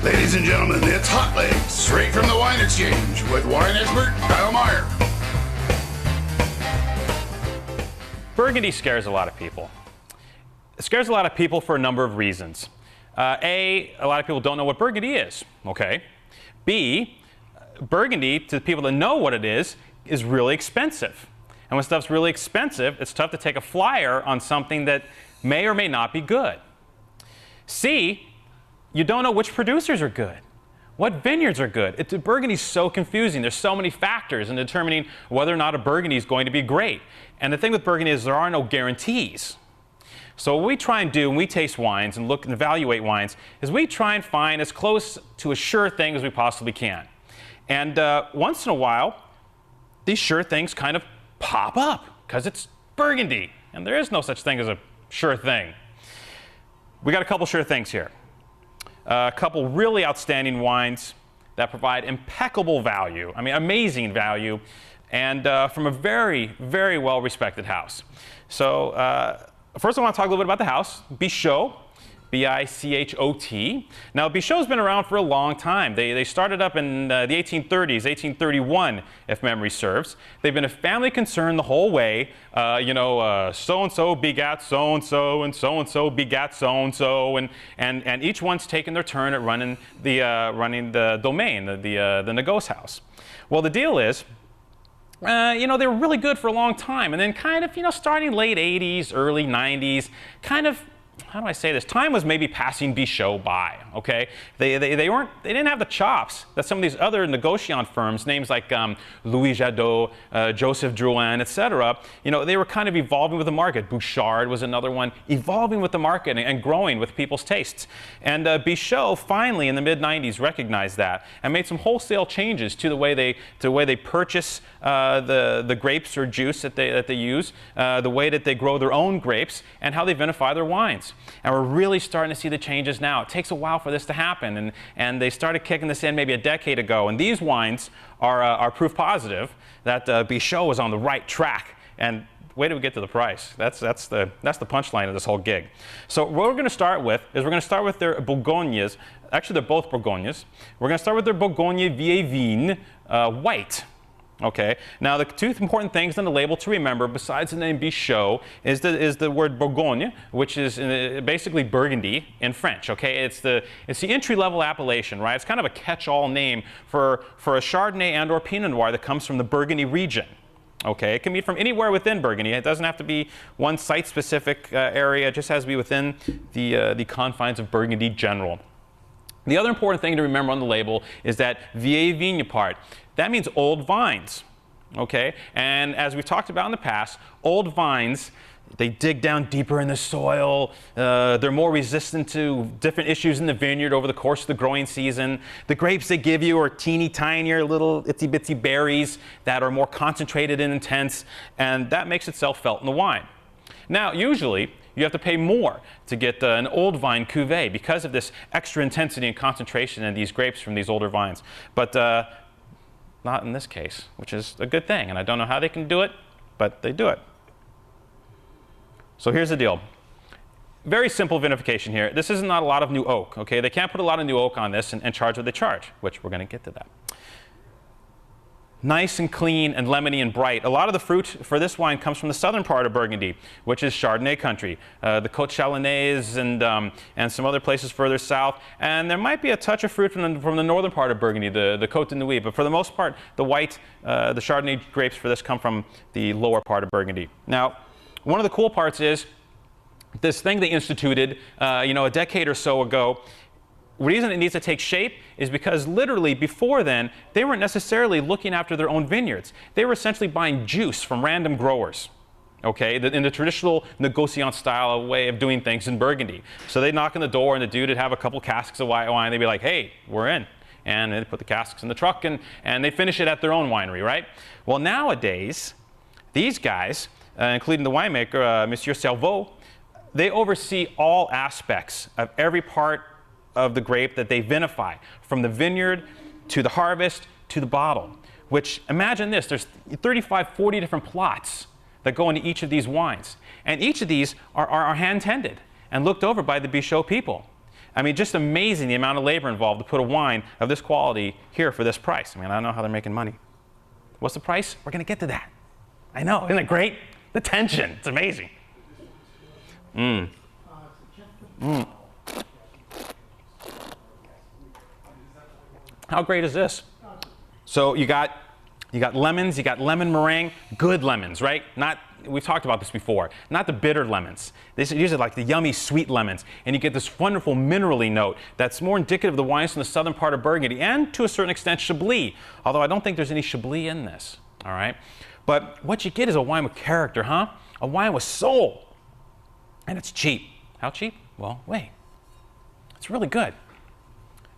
Ladies and gentlemen, it's Hot Legs, straight from the Wine Exchange, with wine expert Kyle Meyer. Burgundy scares a lot of people. It scares a lot of people for a number of reasons. A lot of people don't know what Burgundy is, okay? B, Burgundy, to the people that know what it is really expensive. And when stuff's really expensive, it's tough to take a flyer on something that may or may not be good. C, you don't know which producers are good, what vineyards are good. Burgundy's so confusing. There's so many factors in determining whether or not a Burgundy is going to be great. And the thing with Burgundy is there are no guarantees. So what we try and do when we taste wines and look and evaluate wines is we try and find as close to a sure thing as we possibly can. And once in a while, these sure things kind of pop up because it's Burgundy. And there is no such thing as a sure thing. We got a couple sure things here. A couple really outstanding wines that provide impeccable value, I mean amazing value, and from a very, very well-respected house. So first I want to talk a little bit about the house, BICHOT, B-I-C-H-O-T. Now BICHOT's been around for a long time. They started up in the 1830s, 1831 if memory serves. They've been a family concern the whole way. So-and-so begat so-and-so, and so-and-so begat so-and-so, and each one's taken their turn at running the domain, the négoce house. Well, the deal is, they were really good for a long time, and then kind of, starting late 80s, early 90s, kind of, how do I say this? Time was maybe passing BICHOT by, okay? They didn't have the chops that some of these other négociant firms, names like Louis Jadot, Joseph Drouin, etc. They were kind of evolving with the market. Bouchard was another one, evolving with the market and growing with people's tastes. And BICHOT finally in the mid-90s recognized that and made some wholesale changes to the way they purchase the grapes or juice that they use, the way that they grow their own grapes, and how they vinify their wines. And we're really starting to see the changes now. It takes a while for this to happen, and they started kicking this in maybe a decade ago. And these wines are proof positive that BICHOT was on the right track. And wait till we get to the price. That's the punchline of this whole gig. So what we're going to start with is we're going to start with their Bourgognes. Actually, they're both Bourgognes. We're going to start with their Bourgogne Vieille Vigne white. Okay. Now, the two important things on the label to remember, besides the name BICHOT, is the word Bourgogne, which is basically Burgundy in French. Okay. It's the entry-level appellation, right? It's kind of a catch-all name for a Chardonnay and/or Pinot Noir that comes from the Burgundy region. Okay. It can be from anywhere within Burgundy. It doesn't have to be one site-specific area. It just has to be within the confines of Burgundy general. The other important thing to remember on the label is that Vieille Vigne part. That means old vines, okay? And as we've talked about in the past, old vines, they dig down deeper in the soil. They're more resistant to different issues in the vineyard over the course of the growing season. The grapes they give you are teeny tinier, little itsy-bitsy berries that are more concentrated and intense, and that makes itself felt in the wine. Now, usually, you have to pay more to get an old vine cuvée because of this extra intensity and concentration in these grapes from these older vines. But not in this case, which is a good thing. And I don't know how they can do it, but they do it. So here's the deal. Very simple vinification here. This is not a lot of new oak, okay? They can't put a lot of new oak on this and charge what they charge, which we're going to get to that. Nice and clean and lemony and bright. A lot of the fruit for this wine comes from the southern part of Burgundy, which is Chardonnay country, the Côte Chalonnaise and some other places further south. And there might be a touch of fruit from the northern part of Burgundy, the Côte de Nuits. But for the most part, the Chardonnay grapes for this come from the lower part of Burgundy. Now, one of the cool parts is this thing they instituted, a decade or so ago. The reason it needs to take shape is because literally before then, they weren't necessarily looking after their own vineyards. They were essentially buying juice from random growers, okay, in the traditional négociant style way of doing things in Burgundy. So they'd knock on the door and the dude would have a couple casks of wine and they'd be like, hey, we're in. And they'd put the casks in the truck and they finish it at their own winery, right? Well, nowadays, these guys, including the winemaker, Monsieur Cerveau, they oversee all aspects of every part of the grape that they vinify, from the vineyard to the harvest to the bottle, which, imagine this, there's 35, 40 different plots that go into each of these wines. And each of these are hand-tended and looked over by the BICHOT people. I mean, just amazing the amount of labor involved to put a wine of this quality here for this price. I mean, I don't know how they're making money. What's the price? We're going to get to that. I know. Isn't it great? The tension. It's amazing. How great is this? So you got lemons, you got lemon meringue, good lemons, right? We've talked about this before. Not the bitter lemons. These are like the yummy sweet lemons. And you get this wonderful minerally note that's more indicative of the wines from the southern part of Burgundy and to a certain extent Chablis. Although I don't think there's any Chablis in this, all right? But what you get is a wine with character, huh? A wine with soul. And it's cheap. How cheap? Well, wait. It's really good.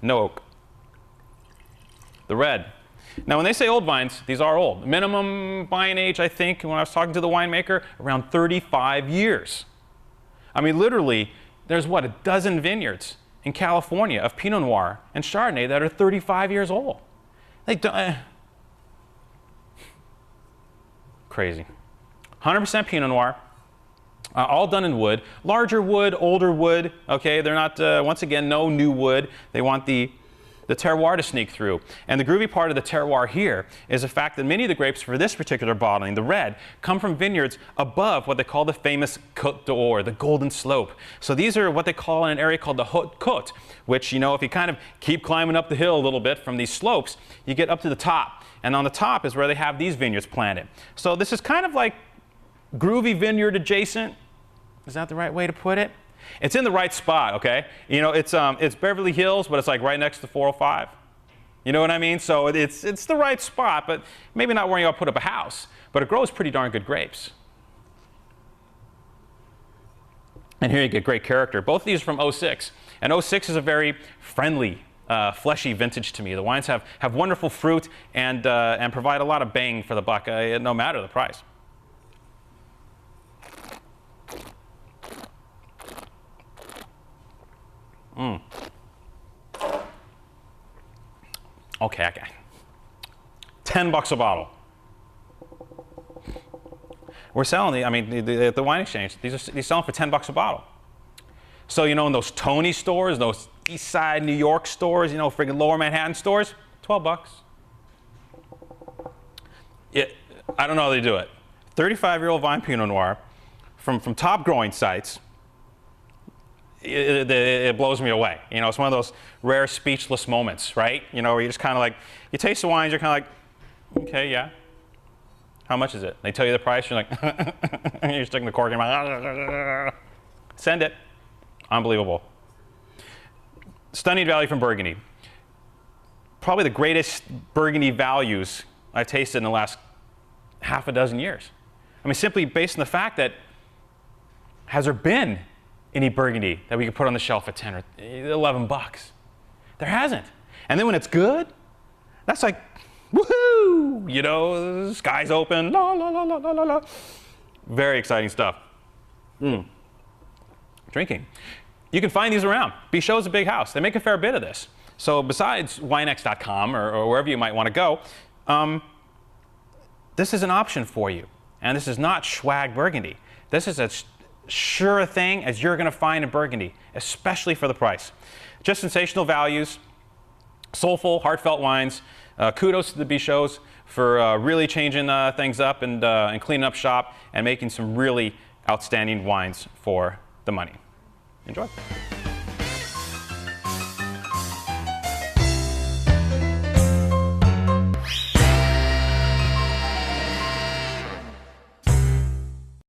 No oak. The red. Now, when they say old vines, these are old. Minimum vine age, I think, when I was talking to the winemaker, around 35 years. I mean, literally, there's what, a dozen vineyards in California of Pinot Noir and Chardonnay that are 35 years old. They don't, crazy. 100% Pinot Noir, all done in wood. Larger wood, older wood, okay? They're not, once again, no new wood. They want the terroir to sneak through. And the groovy part of the terroir here is the fact that many of the grapes for this particular bottling, the red, come from vineyards above what they call the famous Côte d'Or, the Golden Slope. So these are what they call in an area called the Haute Côte, which, you know, if you kind of keep climbing up the hill a little bit from these slopes, you get up to the top. And on the top is where they have these vineyards planted. So this is kind of like groovy vineyard adjacent. Is that the right way to put it? It's in the right spot, okay? You know, it's Beverly Hills, but it's like right next to 405. You know what I mean? So it's the right spot, but maybe not where you'll put up a house. But it grows pretty darn good grapes. And here you get great character. Both of these are from 06. And 06 is a very friendly, fleshy vintage to me. The wines have wonderful fruit and provide a lot of bang for the buck, no matter the price. Okay. $10 a bottle. We're selling the wine exchange. These selling for $10 a bottle. So, you know, in those Tony stores, those East Side New York stores, you know, friggin' Lower Manhattan stores, $12. I don't know how they do it. 35-year-old vine Pinot Noir from top growing sites. It blows me away. You know, it's one of those rare speechless moments, right? You know, where you just kind of like, you taste the wines, you're kind of like, okay, yeah. How much is it? They tell you the price, you're like, you're sticking the cork in your mouth. Send it. Unbelievable. Stunning value from Burgundy. Probably the greatest Burgundy values I've tasted in the last half a dozen years. I mean, simply based on the fact that, has there been any Burgundy that we could put on the shelf at 10 or 11 bucks? There hasn't. And then when it's good, that's like, woohoo! You know, the sky's open, la la la la la la la. Very exciting stuff. Drinking. You can find these around. BICHOT's a big house. They make a fair bit of this. So besides winex.com or wherever you might want to go, this is an option for you. And this is not swag Burgundy. This is as sure a thing as you're going to find in Burgundy, especially for the price. Just sensational values, soulful, heartfelt wines. Kudos to the BICHOTs for really changing things up and cleaning up shop and making some really outstanding wines for the money. Enjoy.